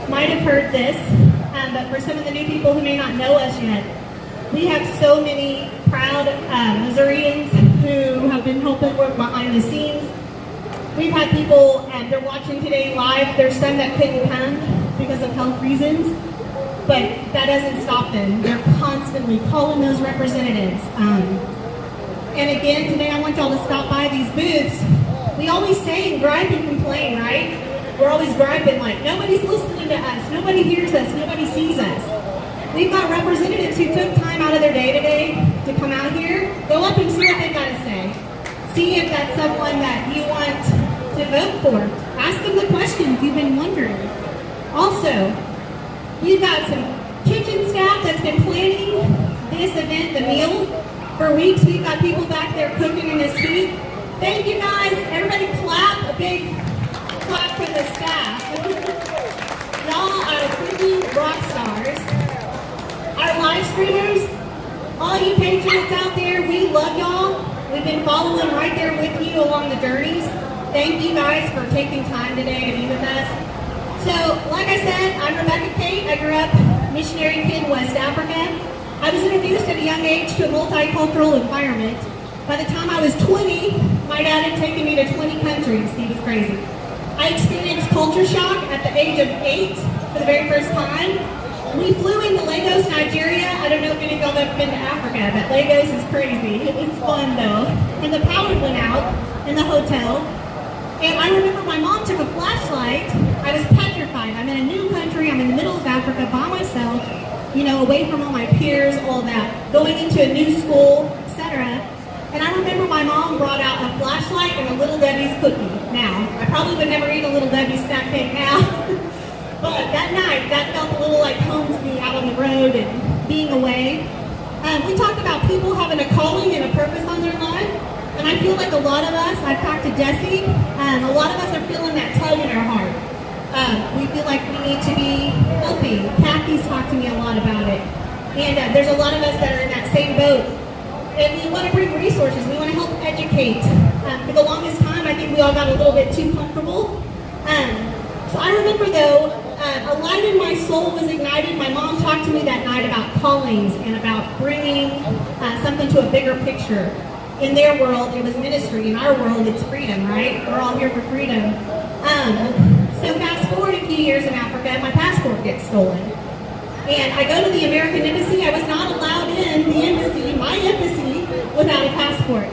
might have heard this, but for some of the new people who may not know us yet, we have so many proud Missourians who have been helping work behind the scenes. We've had people, they're watching today live. There's some that couldn't come because of health reasons, but that doesn't stop them. They're constantly calling those representatives. And again, today I want y'all to stop by these booths. We always say and gripe and complain, right? We're always griping like, nobody's listening to us, nobody hears us, nobody sees us. We've got representatives who took time out of their day today to come out here. Go up and see what they've got to say. See if that's someone that you want to vote for. Ask them the questions you've been wondering. Also, we've got some kitchen staff that's been planning this event, the meal, for weeks. We've got people back there cooking in this heat. Thank you guys. Everybody clap. A big clap for the staff. Y'all are freaking rock stars. Our live streamers, all you patriots out there, we love y'all. We've been following right there with you along the journeys. Thank you guys for taking time today to be with us. So, like I said, I'm Rebecca Kate. I grew up missionary kid in West Africa. I was introduced at a young age to a multicultural environment. By the time I was 20, my dad had taken me to 20 countries. He was crazy. I experienced culture shock at the age of 8 for the very first time. We flew into Lagos, Nigeria. I don't know if any of y'all have ever been to Africa, but Lagos is crazy. It was fun though. And the power went out in the hotel. And I remember my mom took a flashlight. I was petrified. I'm in a new country. I'm in the middle of Africa by myself, you know, away from all my peers, all that. Going into a new school, etc. And I remember my mom brought out a flashlight and a Little Debbie's cookie. Now, I probably would never eat a Little Debbie's snack cake now. But that night, that felt a little like home to me out on the road and being away. We talked about people having a calling and a purpose on their life. And I feel like a lot of us, I've talked to Jesse, a lot of us are feeling that tug in our heart. We feel like we need to be helping. Kathy's talked to me a lot about it. And there's a lot of us that are in that same boat. And we want to bring resources. We want to help educate. For the longest time, I think we all got a little bit too comfortable. So I remember though, a light in my soul was ignited. My mom talked to me that night about callings and about bringing something to a bigger picture. In their world, it was ministry. In our world, it's freedom, right? We're all here for freedom. So fast forward a few years in Africa, my passport gets stolen. And I go to the American embassy. I was not allowed in the embassy, my embassy, without a passport.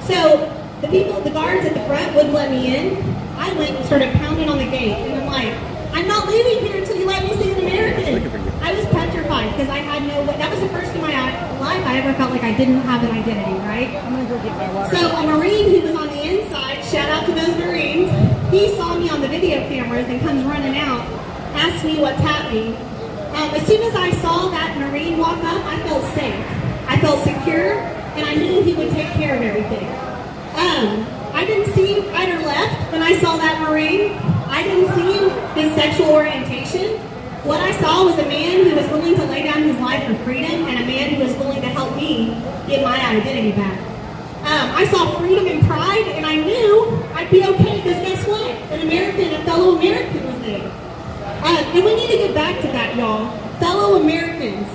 So the people, the guards at the front wouldn't let me in. I went and started pounding on the gate. And I'm like, I'm not leaving here until you let me see an American. I was petrified because I had no way. That was the first in my life I ever felt like I didn't have an identity, right? I'm going to go get my water. So a Marine who was on the inside, shout out to those Marines, he saw me on the video cameras and comes running out, asked me what's happening. As soon as I saw that Marine walk up, I felt safe. I felt secure, and I knew he would take care of everything. I didn't see right or left when I saw that Marine. I didn't see his sexual orientation. What I saw was a man who was willing to lay down his life for freedom and a man who was willing to help me get my identity back. I saw freedom and pride, and I knew I'd be okay because guess what? An American, a fellow American was there. And we need to get back to that, y'all. Fellow Americans.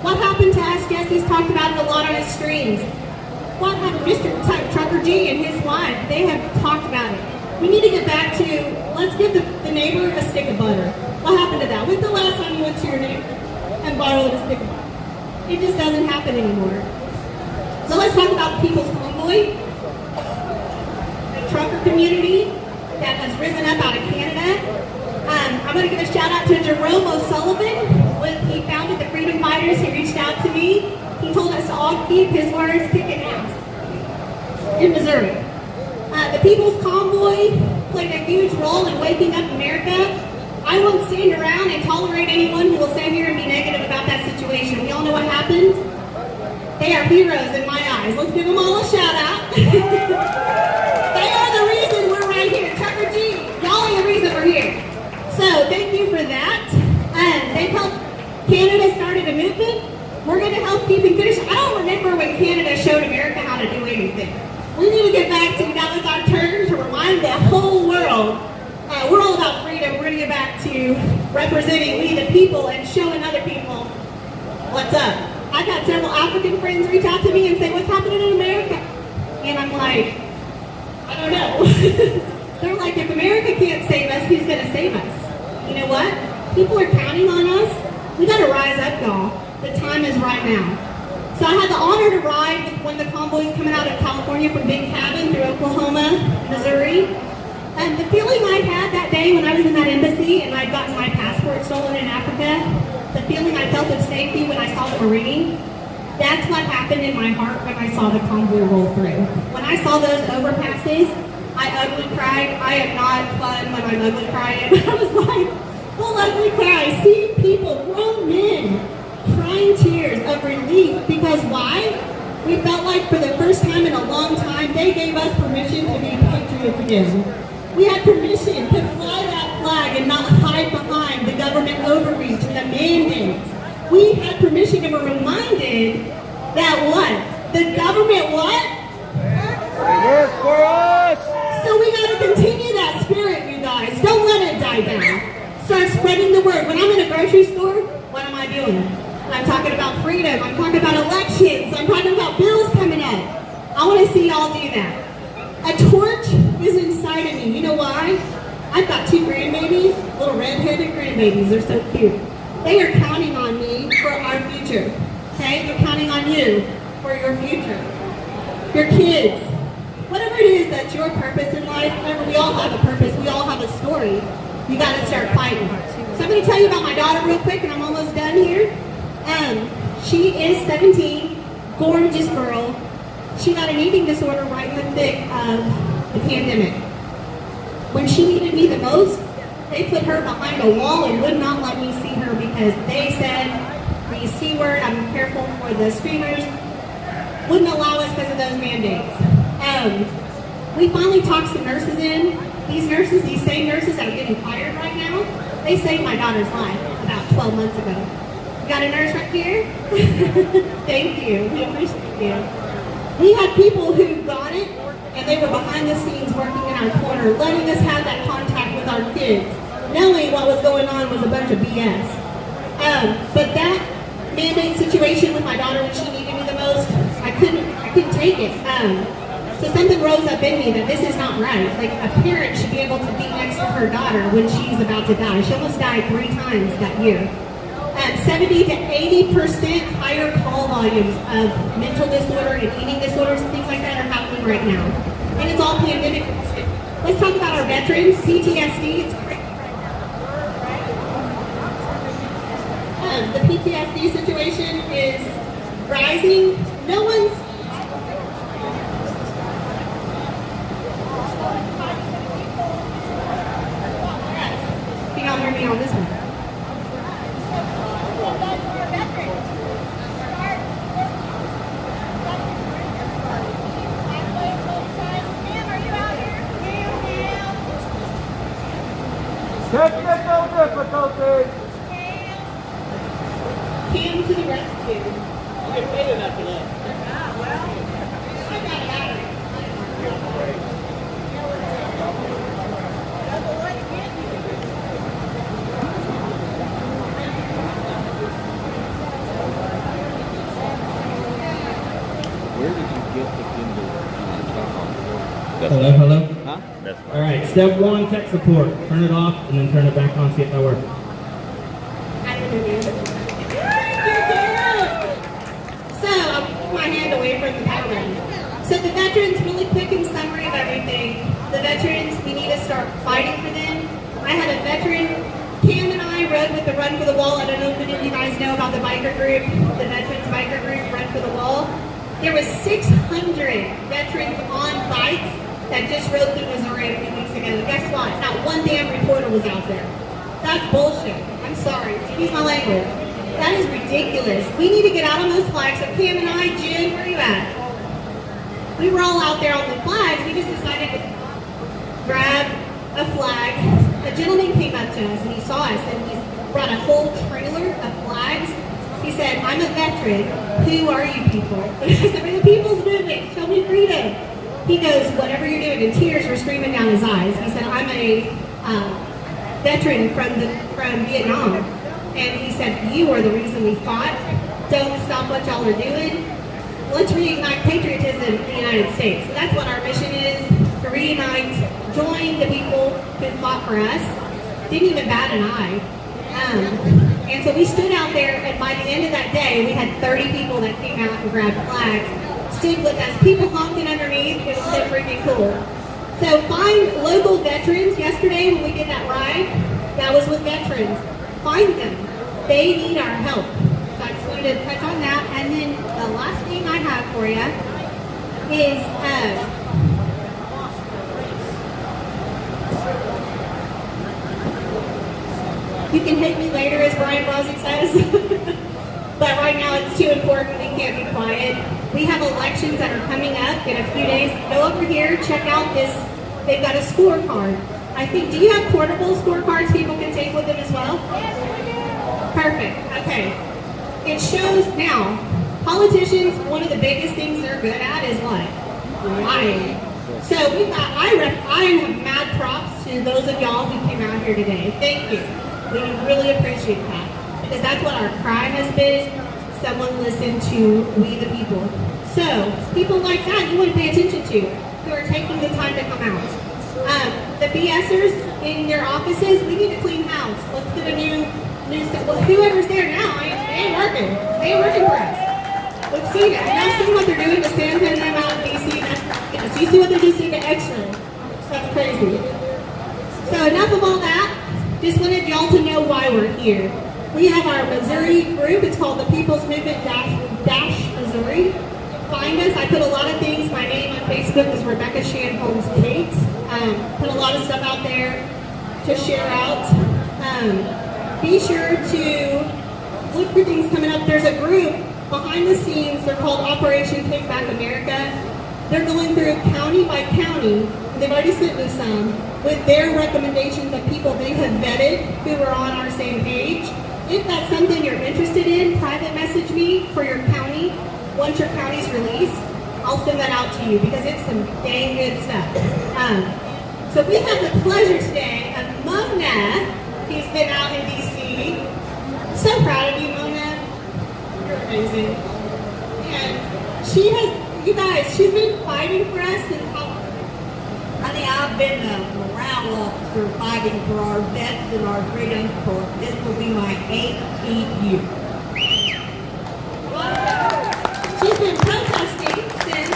What happened to us? Jesse's talked about it a lot on his streams. What happened? Mr. Trucker G and his wife, they have talked about it. We need to get back to, let's give the neighbor a stick of butter. What happened to that? When's the last time you went to your neighbor and borrowed a stick of butter? It just doesn't happen anymore. So let's talk about the People's Convoy, the trucker community that has risen up out of Canada. I'm going to give a shout out to Jerome O'Sullivan. When he founded the Freedom Fighters, he reached out to me. He told us to all keep his words kicking ass in Missouri. The People's Convoy played a huge role in waking up America. I won't stand around and tolerate anyone who will stand here and be negative about that situation. We all know what happened. They are heroes in my eyes. Let's give them all a shout out. They are the reason we're right here. Trucker G, y'all are the reason we're here. So thank you for that. They've helped Canada started a movement. We're going to help keep and finish. I don't remember when Canada showed America how to do anything. We need to get back to, that was our turn to remind the whole world we're all about freedom. freedom, we're going to get back to representing we the people and showing other people what's up. I've had several African friends reach out to me and say, what's happening in America? And I'm like, I don't know. They're like, if America can't save us, who's going to save us? You know what? People are counting on us. We got to rise up, y'all. The time is right now. So I had the honor to ride with one of the convoys coming out of California from Big Cabin through Oklahoma, Missouri. And the feeling I had that day when I was in that embassy and I'd gotten my passport stolen in Africa, the feeling I felt of safety when I saw the Marine, that's what happened in my heart when I saw the convoy roll through. When I saw those overpasses, I ugly cried. I am not fun when I'm ugly crying. I was like, full ugly cry, seeing people, grown men, crying tears of relief. Because why? We felt like for the first time in a long time, they gave us permission to be patriots again. We had permission to fly that flag and not hide behind the government overreach and the mandates. We had permission and were reminded that what? The government what? Work for us! So we got to continue that spirit, you guys. Don't let it die down. Start spreading the word. When I'm in a grocery store, what am I doing? I'm talking about freedom. I'm talking about elections. I'm talking about bills coming up. I want to see y'all do that. A torch is inside of me. You know why? I've got 2 grandbabies, little red-headed grandbabies. They're so cute. They are counting on me for our future. Okay? They're counting on you for your future. Your kids. Whatever it is that's your purpose in life, remember we all have a purpose. We all have a story. You got to start fighting. So I'm going to tell you about my daughter real quick, and I'm almost done here. She is 17, gorgeous girl. She got an eating disorder right in the thick of the pandemic. When she needed me the most, they put her behind a wall and would not let me see her because they said the C word, I'm careful for the screamers, wouldn't allow us because of those mandates. We finally talked some nurses in. These nurses, these same nurses that are getting fired right now, they saved my daughter's life about 12 months ago. You got a nurse right here? Thank you. We appreciate you. We had people who got it, and they were behind the scenes working in our corner, letting us have that contact with our kids, knowing what was going on was a bunch of BS. But that mandate situation with my daughter when she needed me the most, I couldn't take it. So something rose up in me that this is not right. Like a parent should be able to be next to her daughter when she's about to die. She almost died 3 times that year. 70 to 80% higher call volumes of mental disorder and eating disorders and things like that are happening right now. And it's all pandemic. Let's talk about our veterans, PTSD. It's crazy right now. The PTSD situation is rising. No one's y'all hear me on this one. Technical difficulties! Cam to the rescue. You get paid enough for that. I got it out of it. Where did you get the Kindle? Hello, hello. Huh? All right, step 1, tech support. Turn it off and then turn it back on, see if that works. I didn't do it. So, I'll put my hand away from the power button. So the veterans, really quick in summary of everything. The veterans, we need to start fighting for them. I had a veteran, Cam and I rode with the Run for the Wall. I don't know if any of you guys know about the biker group, the veterans biker group, Run for the Wall. There was 600 veterans on bikes that just rode through Missouri a few weeks ago. Guess what? Not one damn reporter was out there. That's bullshit. I'm sorry. Excuse my language. That is ridiculous. We need to get out on those flags. So Cam and I, Jen, where are you at? We were all out there on the flags. We just decided to grab a flag. A gentleman came up to us and he saw us and he brought a whole trailer of flags. He said, I'm a veteran. Who are you people? I said, we're the people's movement. Show me freedom. He goes, whatever you're doing. And tears were streaming down his eyes. He said, I'm a veteran from Vietnam. And he said, you are the reason we fought. Don't stop what y'all are doing. Let's reignite patriotism in the United States. So that's what our mission is, to reunite, join the people who fought for us. Didn't even bat an eye. And so we stood out there, and by the end of that day, we had 30 people that came out and grabbed flags, stood with us, people honking underneath. It was so freaking cool. So find local veterans. Yesterday when we did that ride, that was with veterans. Find them. They need our help. So I just wanted to touch on that. And then the last thing I have for you is you can hit me later, as Brian Rossi says. But right now it's too important. We can't be quiet. We have elections that are coming up in a few days. Go over here, check out this. They've got a scorecard. I think, do you have portable scorecards people can take with them as well? Perfect. Okay. It shows now, politicians, one of the biggest things they're good at is what? Lying. So I have mad props to those of y'all who came out here today. Thank you. We really appreciate that. Because that's what our cry has been. Someone listen to we the people. So, people like that you want to pay attention to, who are taking the time to come out. The BSers in their offices, we need to clean house. Let's get a new well, whoever's there now, they ain't working. They ain't working for us. We've seen it. Now see what they're doing to stand in them out in DC. Yes, you see what they're doing to extra. That's crazy. So enough of all that. Just wanted y'all to know why we're here. We have our Missouri group. It's called the People's Movement Dash Missouri. Find us. I put a lot of things. My name on Facebook is Rebecca Shanholmes Kate. Put a lot of stuff out there to share out. Be sure to look for things coming up. There's a group behind the scenes. They're called Operation Take Back America. They're going through county by county. They've already sent me some with their recommendations of people they have vetted who are on our same page. If that's something you're interested in, private message me for your county. Once your county's released, I'll send that out to you because it's some dang good stuff. So we have the pleasure today of Mona. He's been out in DC. So proud of you, Mona. You're amazing. And she has, you guys, she's been fighting for us since Honey, I've been a morale officer fighting for our vets and our freedoms for this will be my 18th year. She's been protesting since.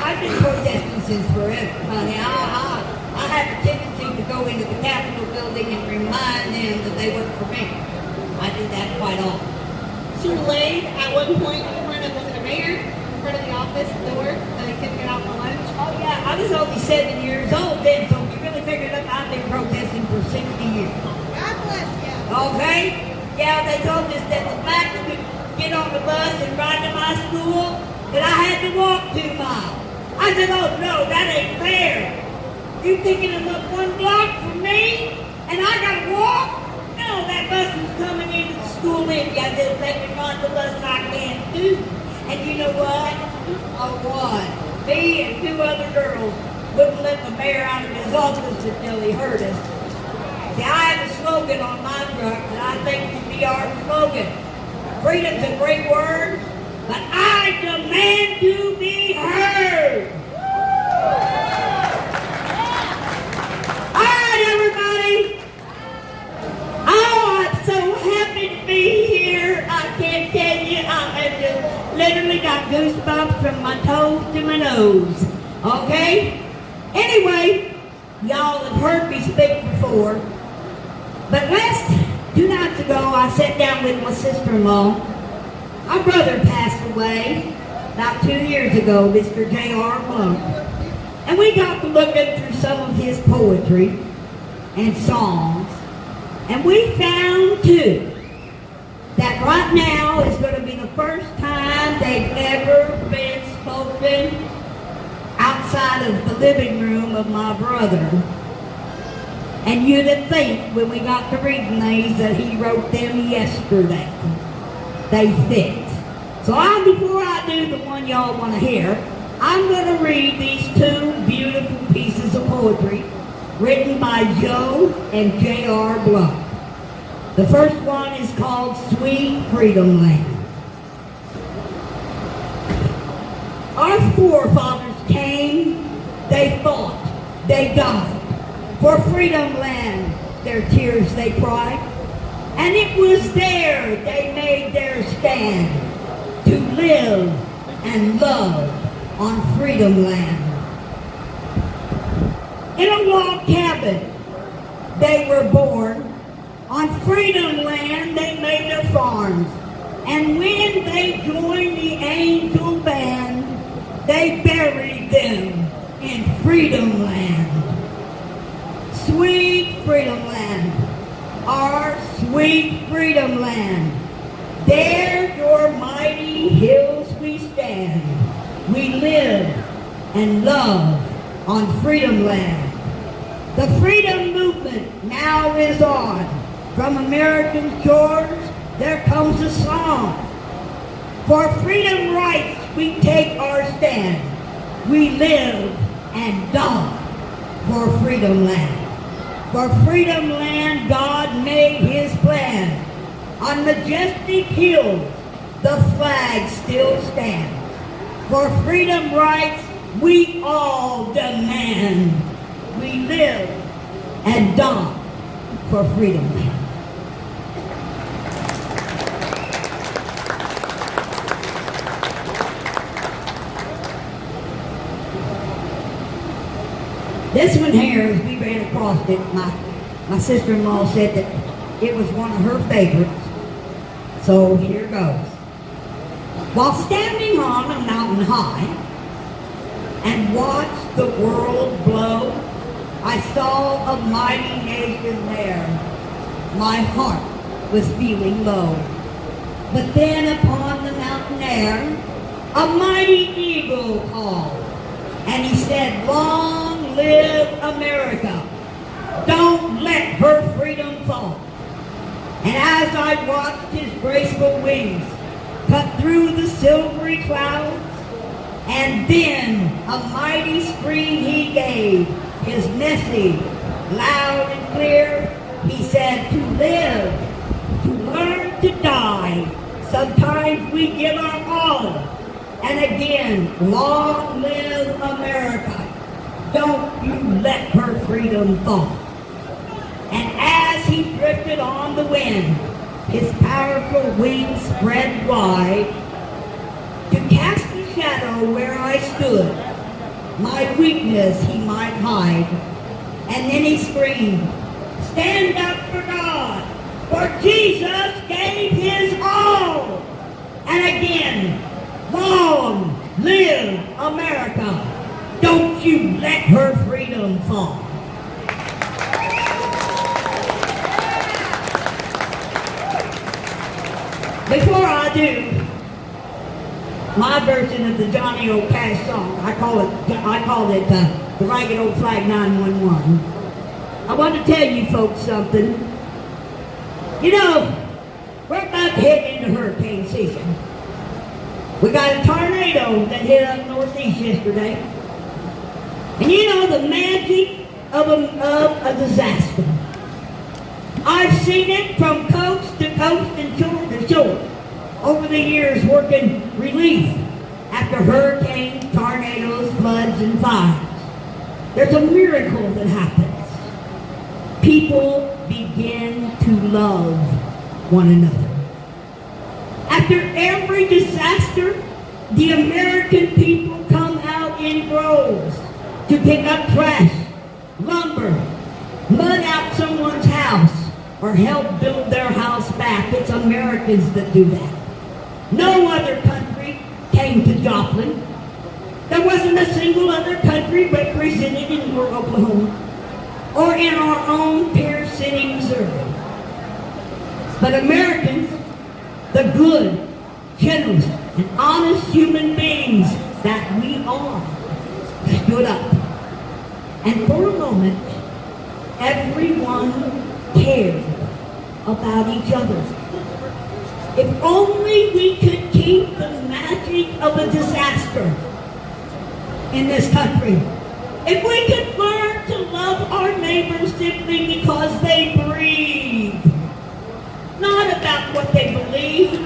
I've been protesting since forever, honey. I have a tendency to go into the Capitol building and remind them that they work for me. I do that quite often. She laid at one point in front of, was it a mayor? In front of the office door that they couldn't get out for lunch. Oh yeah, I was only 7 years old then, so if you really figure it up, I've been protesting for 60 years. God bless you. Okay? Yeah, they told us that the blacks could get on the bus and ride to my school, but I had to walk 2 miles. I said, oh no, that ain't fair. You thinking of up 1 block from me, and I gotta walk? No, that bus was coming into the school empty. I just let me ride the bus like I can too. And you know what? Oh what? Me and 2 other girls wouldn't let the mayor out of his office until he heard us. See, I have a slogan on my truck that I think should be our slogan. Freedom's a great word, but I demand to be heard. All right, everybody. Oh, I'm so happy to be here. I can't tell you. I have just literally got goosebumps from my toes to my nose. Okay? Anyway, y'all have heard me speak before. But last 2 nights ago, I sat down with my sister-in-law. My brother passed away about 2 years ago, Mr. J.R. Monk. And we got to looking through some of his poetry and songs. And we found, too, that right now is going to be the first time they've ever been spoken outside of the living room of my brother. And you'd think when we got to reading these that he wrote them yesterday. They fit. So before I do the one y'all want to hear, I'm going to read these 2 beautiful pieces of poetry written by Joe and J.R. Blunt. The first one is called Sweet Freedom Land. Our forefathers came, they fought, they died. For freedom land, their tears they cried. And it was there they made their stand to live and love on freedom land. In a log cabin, they were born. On freedom land, they made their farms. And when they joined the angel band, they buried them in freedom land. Sweet freedom land, our sweet freedom land. There your mighty hills we stand. We live and love on freedom land. The freedom movement now is on. From American shores, there comes a song. For freedom rights, we take our stand. We live and die for freedom land. For freedom land, God made his plan. On majestic hills, the flag still stands. For freedom rights, we all demand. We live and die for freedom land. This one here, as we ran across it, my sister-in-law said that it was one of her favorites. So here goes. While standing on a mountain high and watched the world blow, I saw a mighty nation there. My heart was feeling low. But then upon the mountain air, a mighty eagle called. And he said, long live America. Don't let her freedom fall. And as I watched his graceful wings cut through the silvery clouds, and then a mighty scream he gave, his message loud and clear, he said, to live, to learn to die. Sometimes we give our all. And again, long live America. Don't you let her freedom fall. And as he drifted on the wind, his powerful wings spread wide to cast a shadow where I stood. My weakness he might hide. And then he screamed, stand up for God, for Jesus gave his all. And again, long live America. Don't you let her freedom fall. Before I do my version of the Johnny O. Cash song, I call it the Ragged Old Flag 911. I want to tell you folks something. You know, we're about to head into hurricane season. We got a tornado that hit up northeast yesterday. And you know the magic of a disaster. I've seen it from coast to coast and shore to shore over the years working relief after hurricanes, tornadoes, floods, and fires. There's a miracle that happens. People begin to love one another. After every disaster, the American people come out in droves to pick up trash, lumber, mud out someone's house, or help build their house back. It's Americans that do that. No other country came to Joplin. There wasn't a single other country represented in Oklahoma or in our own Pierce City, Missouri. But Americans, the good, generous, and honest human beings that we are, stood up. And for a moment, everyone cared about each other. If only we could keep the magic of a disaster in this country. If we could learn to love our neighbors simply because they breathe. Not about what they believe,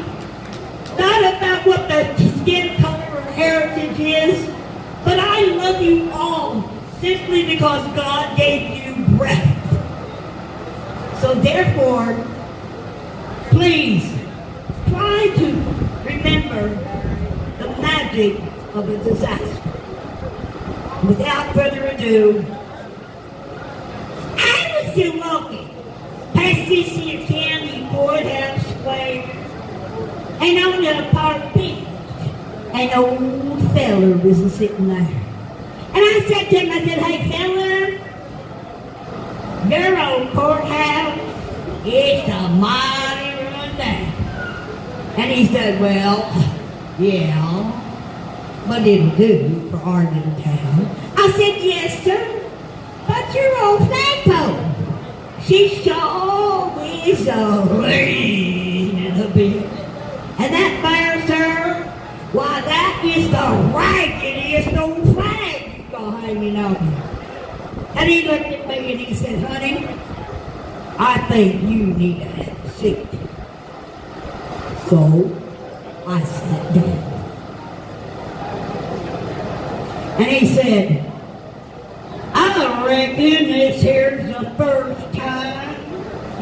not about what their skin color or heritage is, but I love you all simply because God gave you breath. So therefore, please try to remember the magic of a disaster. Without further ado, I was so walking past this here county courthouse square, and on the park bench, an old feller was sitting there. And I said to him, I said, "Hey feller, your old courthouse, it's a mighty run down." And he said, "Well, yeah, but it'll do for our little town." I said, "Yes, sir, but your old flagpole, she sure is a leaning a bit. And that there, sir, why, that is the raggediest old flag you got hanging on." And he looked at me and he said, "Honey, I think you need to have a seat." So I sat down. And he said, "I reckon this here's the first time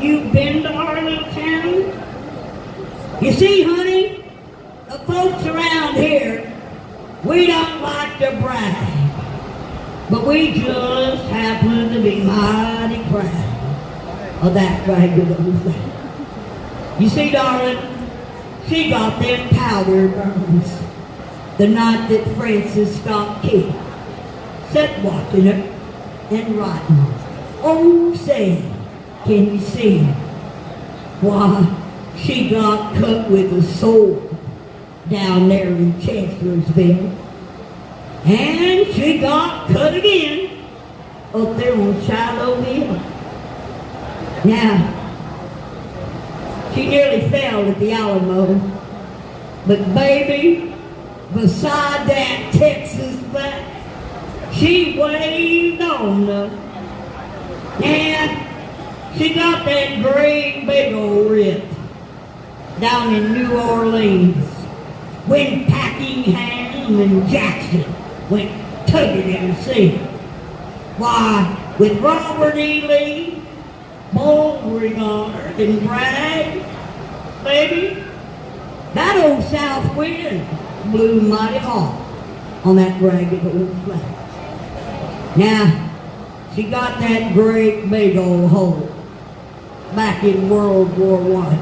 you've been to our little town. You see, honey, the folks around here, we don't like to brag, but we just happen to be mighty proud of that ragged old thing. You see, darling, she got them powder burns the night that Francis got killed. Sat watching her and writing, 'Oh, say, can you see?' Why, she got cut with a sword down there in Chancellorsville. And she got cut again up there on Shiloh Hill. Now, she nearly fell at the Alamo, but baby, beside that Texas flag, she waved on her. And she got that great big old rip down in New Orleans when Packingham and Jackson went tugging at her seat. Why, with Robert E. Lee Beauregard and Bragg, baby, that old south wind blew mighty hard on that ragged old flag. Now, she got that great big old hole back in World War I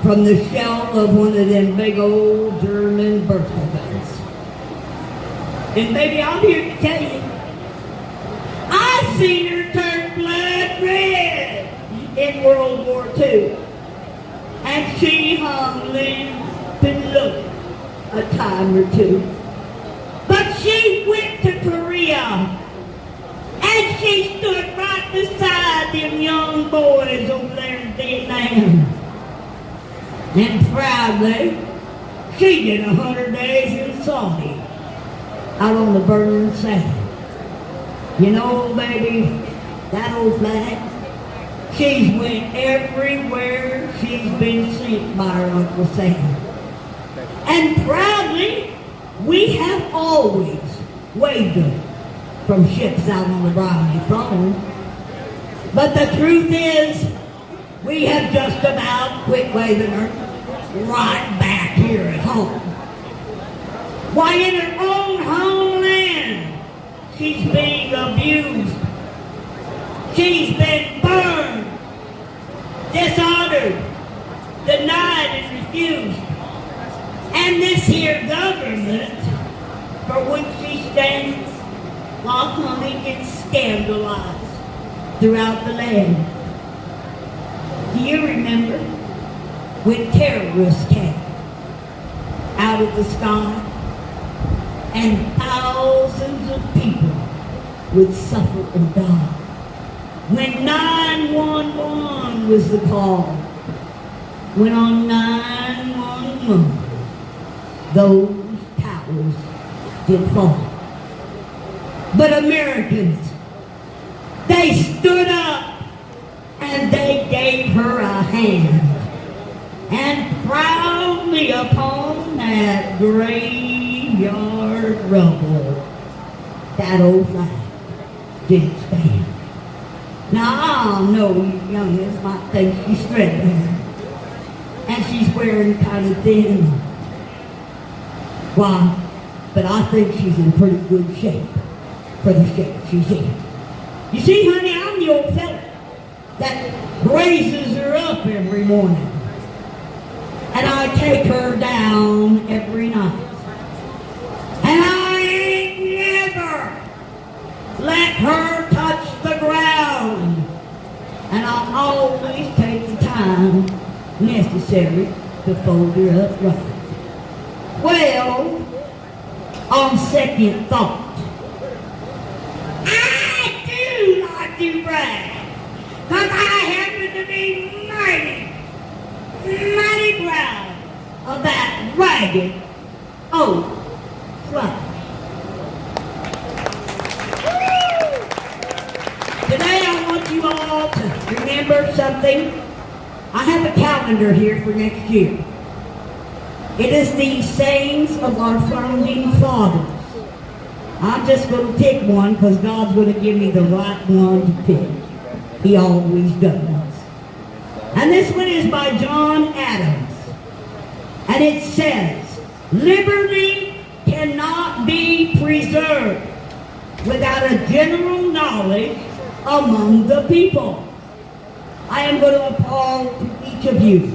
from the shell of one of them big old German birthday guns. And baby, I'm here to tell you, I seen her turn blood red in World War II. And she hung limp and looked a time or two. But she went to Korea, and she stood right beside them young boys over there in Vietnam. And proudly, she did 100 days in Saudi, out on the burning sand. You know, baby, that old flag, she's went everywhere she's been sent by her Uncle Sam. And proudly, we have always waved her from ships out on the Brownie throne. But the truth is, we have just about quit waving her right back here at home. Why, in her own homeland, she's being abused. She's been burned, dishonored, denied, and refused. And this here government, for which she stands, while honey gets scandalized throughout the land. Do you remember when terrorists came out of the sky and thousands of people would suffer and die? When 911 was the call, when on 911 those towers did fall. But Americans, they stood up and they gave her a hand. And proudly upon that graveyard rubble, that old flag did stand. Now, I know you youngins might think she's threadbare, and she's wearing kind of thin. Why? But I think she's in pretty good shape for the shape she's in. You see, honey, I'm the old fella that raises her up every morning. And I take her down every night. And I ain't never let her touch the ground. And I'll always take the time necessary to fold her up right. Well, on second thought, I do like to brag, because I happen to be mighty proud of that ragged old flag. Today I want you all to remember something. I have a calendar here for next year. It is the sayings of our founding fathers. I'm just going to pick one because God's going to give me the right one to pick. He always does. And this one is by John Adams. And it says, liberty cannot be preserved without a general knowledge among the people. I am going to appeal to each of you.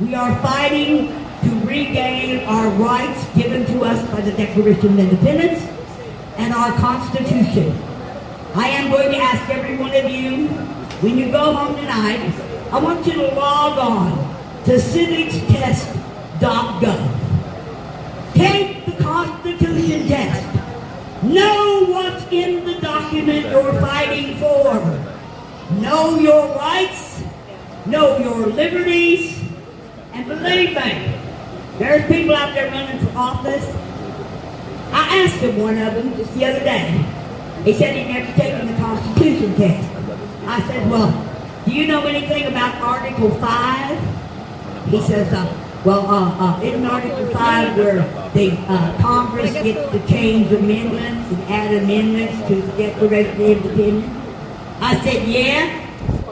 We are fighting to regain our rights given to us by the Declaration of Independence and our Constitution. I am going to ask every one of you, when you go home tonight, I want you to log on to civicstest.gov. Take the Constitution test. Know what's in the document you're fighting for. Know your rights. Know your liberties. And believe me, there's people out there running for office. I asked him one of them just the other day. He said he'd never taken the Constitution test. I said, well, do you know anything about Article 5? He says, in Article 5 where the Congress gets to change amendments and add amendments to the Declaration of Independence? I said, yeah,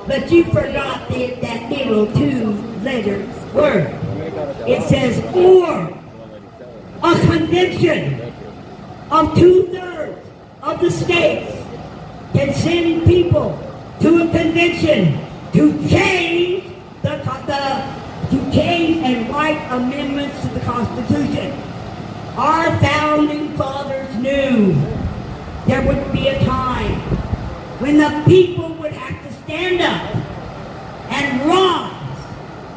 but you forgot that little two-letter word. It says, or a convention of 2/3 of the states can send people to a convention to change and write amendments to the Constitution. Our founding fathers knew there would be a time when the people would have to stand up and rise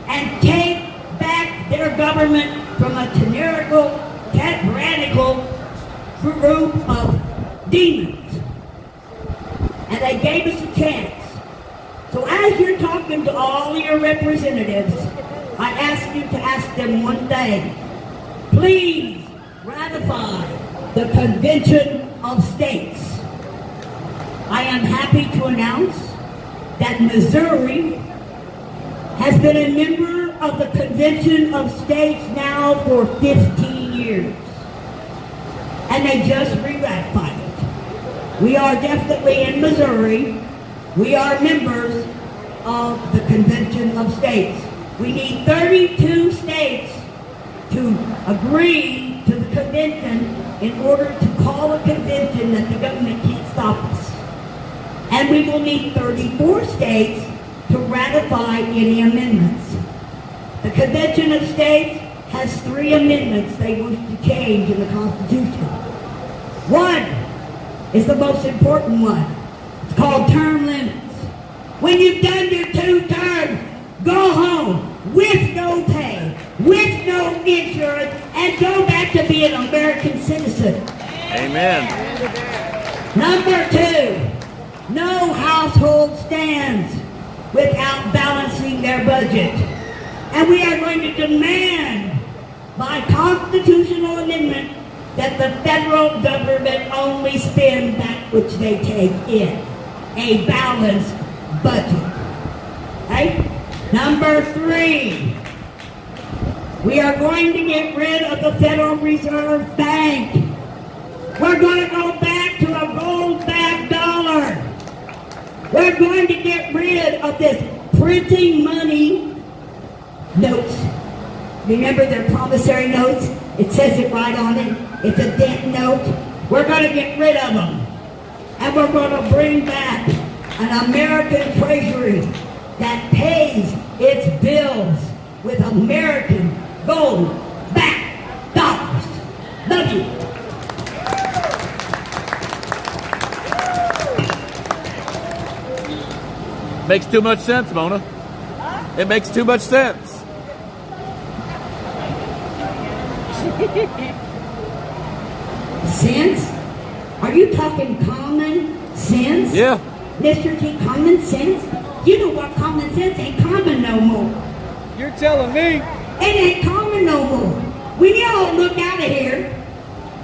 and take back their government from a tyrannical group of demons. And they gave us a chance. So as you're talking to all your representatives, I ask you to ask them one thing. Please ratify the Convention of States. I am happy to announce that Missouri has been a member of the Convention of States now for 15 years. And they just re-ratified it. We are definitely in Missouri. We are members of the Convention of States. We need 32 states to agree to the convention in order to call a convention that the government can't stop us. And we will need 34 states to ratify any amendments. The Convention of States has 3 amendments they wish to change in the Constitution. One is the most important one. It's called term limits. When you've done your 2 terms, go home with no pay, with no insurance, and go back to being an American citizen. Amen. Number 2, no household stands without balancing their budget. And we are going to demand by constitutional amendment that the federal government only spend that which they take in. a balanced budget. Okay? Number 3, we are going to get rid of the Federal Reserve Bank. We're going to go back to a gold-backed dollar. We're going to get rid of this printing money notes. Remember their promissory notes? It says it right on it. It's a debt note. We're going to get rid of them. And we're going to bring back an American treasury that pays its bills with American gold-backed dollars. Love you. Makes too much sense, Mona. It makes too much sense. Sense? Are you talking common sense? Yeah. Mr. T, common sense? You know what common sense ain't common no more. You're telling me. It ain't common no more. When you all look out of here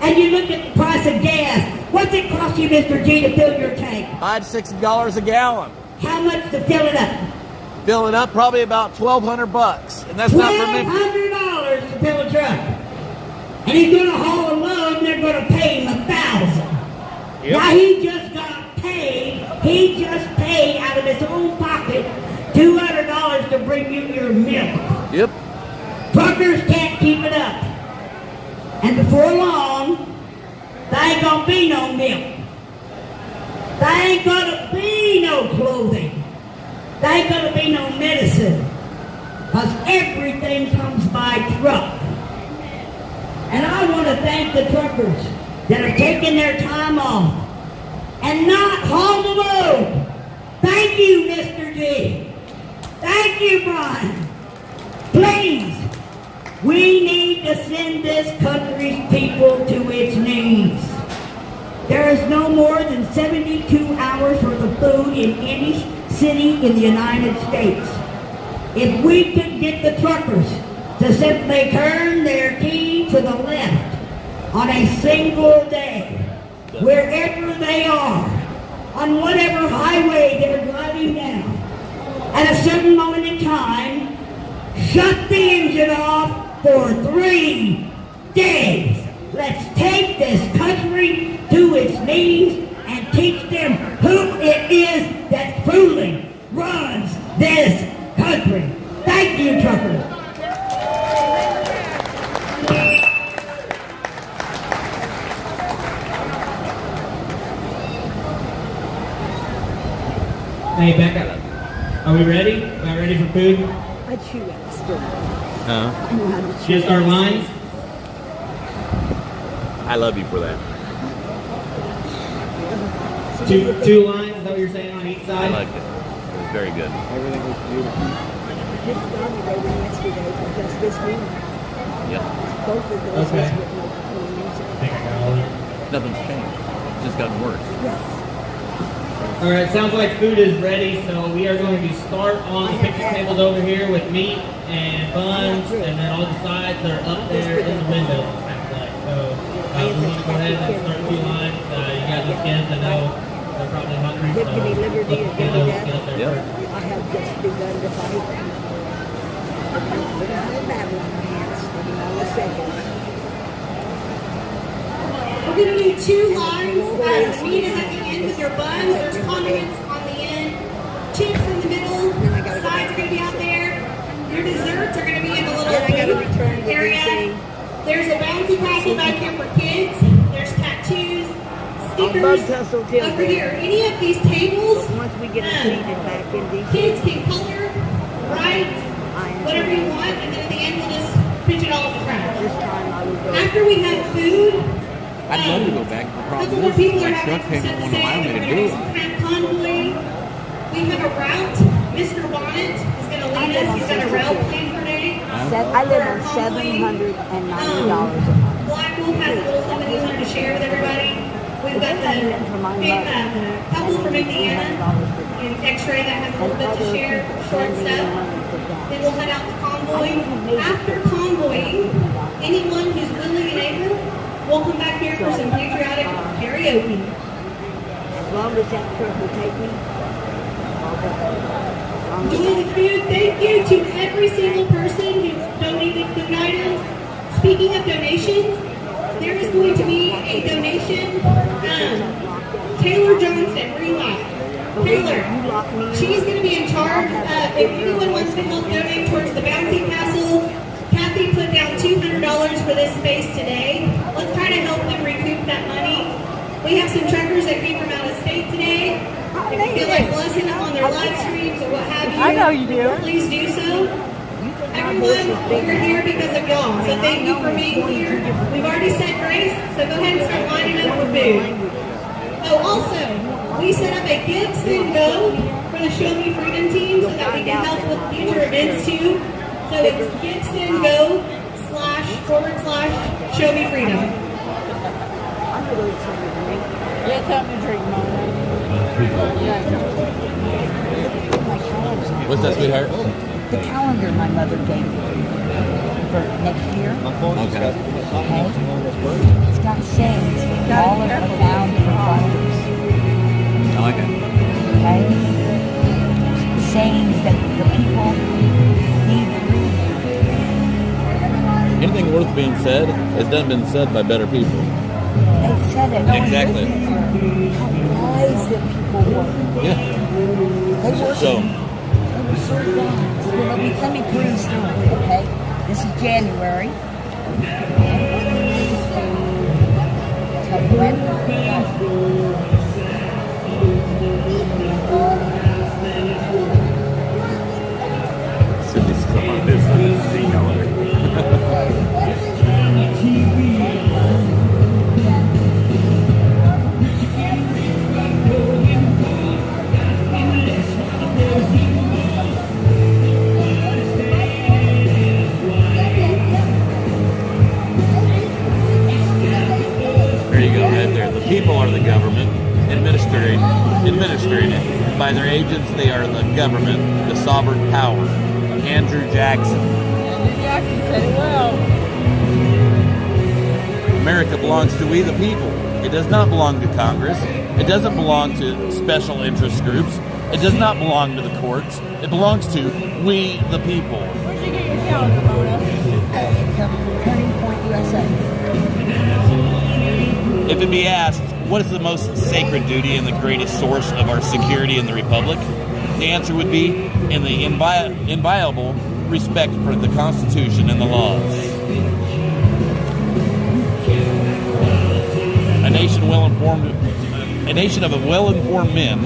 and you look at the price of gas, what's it cost you, Mr. G, to fill your tank? $5 to $6 a gallon. How much to fill it up? Fill it up probably about $1,200, and that's not for me. $1,200 to fill a truck. And he's going to haul a load and they're going to pay him $1,000. Yep. Now he just paid out of his own pocket $200 to bring you your milk. Yep. Truckers can't keep it up. And before long, there ain't gonna be no milk. There ain't gonna be no clothing. There ain't gonna be no medicine. Because everything comes by truck. And I want to thank the truckers that have taken their time off and not hauled the load. Thank you, Mr. G. Thank you, Brian. Please, we need to send this country's people to its knees. There is no more than 72 hours worth of food in any city in the United States. If we could get the truckers to simply turn their key to the left on a single day, wherever they are, on whatever highway they're driving down, at a certain moment in time, shut the engine off for 3 days. Let's take this country to its knees and teach them who it is that truly runs this country. Thank you, truckers. Hey, back up. Are we ready? About ready for food? I chew at the spoon. Uh-huh. I know how to chew. Just our lines? I love you for that. Two lines, is that what you're saying, on each I side? liked it. It was very good. Everything was beautiful. This Donnie Day went yesterday for just this week. Yep. Both of those Okay. with no music. I think I got all of it. Nothing's changed. It's just gotten worse. Yes. All right, sounds like food is ready, so we are going to start on the picnic tables over here with meat and buns, and then all the sides are up there in the window. So we want to go ahead and start 2 lines. You guys with kids, I know they're probably hungry, so Give me liberty and give me let's death. get up there Yep. first. I have just begun to fight. We don't have a battle on our hands. Maybe not a second. We're going to do 2 lines. The meat is at the end with your buns. There's condiments on the end. Chips in the middle. Sides are going to be out there. Your desserts are going to be in the little Then I gotta return food what you area. say. There's a bouncy castle back here for kids. There's tattoos, bug stickers tussle till over then. here. Any of these tables, But once we get them seated back in these, kids can color, write, whatever you want, and then at the end we'll just pitch it all in the trash. this time I will go. After we have food, I'd love to go back. The a couple problem more is people are my truck having came some up stuff to on say. a mile We're to going do to it. some kind of convoy. We have a route. Mr. Bonnet is going to lead us. He's got a rail plan for today. I live on $790 a month. Black Wolf has a little something he's wanted to share with everybody. We've got the couple from Indiana in X-ray that has a little bit to share, short stuff. Then we'll head out to Convoy. After Convoy, anyone who's willing and able will come back here for some patriotic karaoke. long as that truck will take me, I'll go. Enjoy the food. Thank you to every single person who donated food items. Speaking of donations, there is going to be a donation. Taylor Johnston, Relive. Taylor, she's going to be in charge. If anyone wants to help donate towards the bouncy castle, Kathy put down $200 for this space today. Let's try to help them recoup that money. We have some truckers that came from out of state today. If you feel like blessing them on their live streams or what have you, I know you do. Please do so. Everyone, we're here because of y'all. So thank you for being here. We've already said grace, so go ahead and start lining up for food. Oh, also, we set up a Give, Send, Go for the Show Me Freedom team so that we can help with future events too. So it's Give, Send, Go / Show Me Freedom. Yeah, something to drink, Mona. What's that, sweetheart? The calendar my mother gave me for next year. Okay. Okay. It's got sayings from all of the founding fathers. I like it. Okay. Sayings that the people need to read. Anything worth being said has done been said by better people. They've said it. Exactly. How wise that people were. Yeah. They were So, so wise. Well, let me peruse through it, okay? This is January. Tell me when. Sydney's still on this. There you go, right there. The people are the government, administering it. By their agents, they are the government, the sovereign power. Andrew Jackson. Andrew Jackson said it well. America belongs to we the people. It does not belong to Congress. It doesn't belong to special interest groups. It does not belong to the courts. It belongs to we the people. Where'd you get your calendar, Mona? Turning Point USA. If it be asked, what is the most sacred duty and the greatest source of our security in the Republic? The answer would be in the inviolable respect for the Constitution and the laws. A nation of well-informed men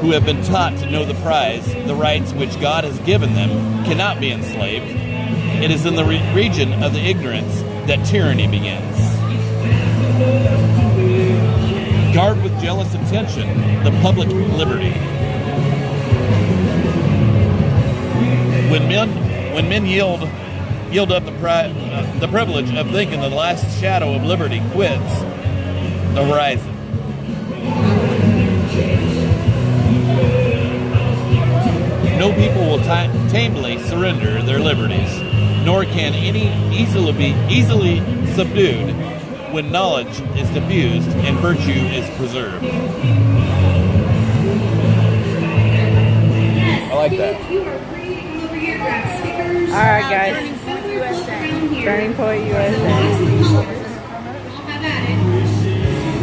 who have been taught to know the prize, the rights which God has given them, cannot be enslaved. It is in the region of the ignorance that tyranny begins. Guard with jealous attention the public liberty. When men yield up the privilege of thinking the last shadow of liberty quits the horizon. No people will tamely surrender their liberties, nor can any easily be subdued when knowledge is diffused and virtue is preserved. I like that. You are free to come over here, grab stickers. All right, guys. Somewhere close around here. Turning Point USA. Lots of colors. I'll have at it.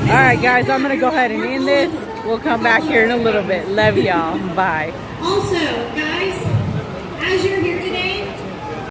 All right, guys, I'm going to go ahead and end this. We'll come back here in a little bit. Love y'all. Bye. Also, guys,